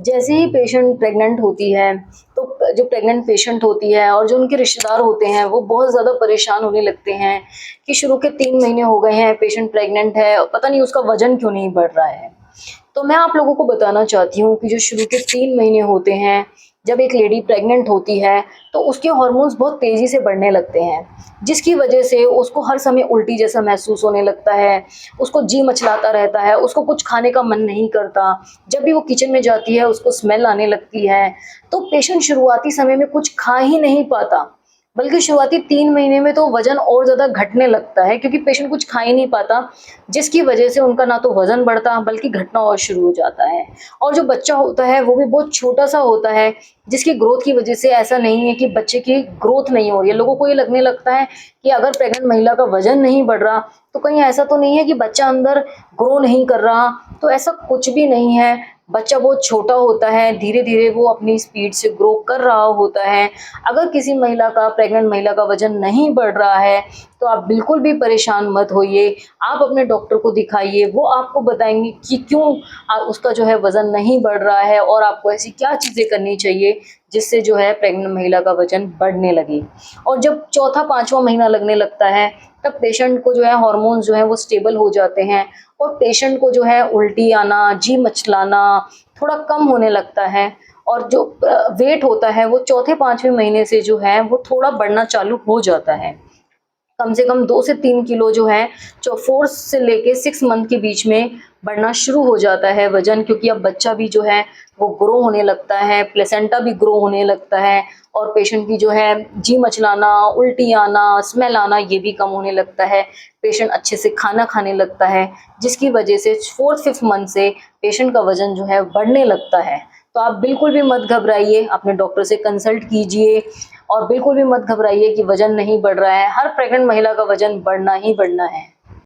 जैसे ही patient pregnant होती है, तो जो प्रेग्नेंट पेशेंट होती है और जो उनके रिश्तेदार होते हैं, वो बहुत ज़्यादा परेशान होने लगते हैं कि शुरू के 3 महीने हो गए हैं, पेशेंट प्रेग्नेंट है, पता नहीं उसका वज़न क्यों नहीं बढ़ रहा है। तो मैं आप लोगों को बताना चाहती हूँ कि जो शुरू के 3 महीने होते हैं, जब एक लेडी प्रेग्नेंट होती है, तो उसके हार्मोन्स बहुत तेज़ी से बढ़ने लगते हैं, जिसकी वजह से उसको हर समय उल्टी जैसा महसूस होने लगता है, उसको जी मचलाता रहता है, उसको कुछ खाने का मन नहीं करता। जब भी वो किचन में जाती है, उसको स्मेल आने लगती है। तो पेशेंट शुरुआती समय में कुछ खा ही नहीं पाता, बल्कि शुरुआती 3 महीने में तो वज़न और ज़्यादा घटने लगता है, क्योंकि पेशेंट कुछ खा ही नहीं पाता, जिसकी वजह से उनका ना तो वज़न बढ़ता बल्कि घटना और शुरू हो जाता है। और जो बच्चा होता है वो भी बहुत छोटा-सा होता है, जिसकी ग्रोथ की वजह से ऐसा नहीं है कि बच्चे की ग्रोथ नहीं हो रही है। लोगों को ये लगने लगता है कि अगर प्रेग्नेंट महिला का वज़न नहीं बढ़ रहा, तो कहीं ऐसा तो नहीं है कि बच्चा अंदर ग्रो नहीं कर रहा, तो ऐसा कुछ भी नहीं है। बच्चा बहुत छोटा होता है, धीरे-धीरे वो अपनी स्पीड से ग्रो कर रहा होता है। अगर किसी महिला का प्रेग्नेंट महिला का वज़न नहीं बढ़ रहा है, तो आप बिल्कुल भी परेशान मत होइए। आप अपने डॉक्टर को दिखाइए, वो आपको बताएँगे कि क्यों उसका जो है वज़न नहीं बढ़ रहा है और आपको ऐसी क्या चीज़ें करनी चाहिए, जिससे जो है प्रेग्नेंट महिला का वज़न बढ़ने लगे। और जब चौथा 5वाँ महीना लगने लगता है, तब पेशेंट को जो है हार्मोन्स जो हैं वो स्टेबल हो जाते हैं और पेशेंट को जो है उल्टी आना, जी मचलाना थोड़ा कम होने लगता है। और जो वेट होता है वो चौथे 5वें महीने से जो है वो थोड़ा बढ़ना चालू हो जाता है। कम से कम 2 से 3 किलो जो है, जो 4 से लेके 6 मंथ के बीच में बढ़ना शुरू हो जाता है वज़न, क्योंकि अब बच्चा भी जो है वो ग्रो होने लगता है, प्लेसेंटा भी ग्रो होने लगता है और पेशेंट की जो है जी मचलाना, उल्टी आना, स्मेल आना ये भी कम होने लगता है। पेशेंट अच्छे से खाना खाने लगता है, जिसकी वजह से 4th-5th मंथ से पेशेंट का वज़न जो है बढ़ने लगता है। तो आप बिल्कुल भी मत घबराइए, अपने डॉक्टर से कंसल्ट कीजिए और बिल्कुल भी मत घबराइए कि वज़न नहीं बढ़ रहा है। हर प्रेग्नेंट महिला का वज़न बढ़ना ही बढ़ना है।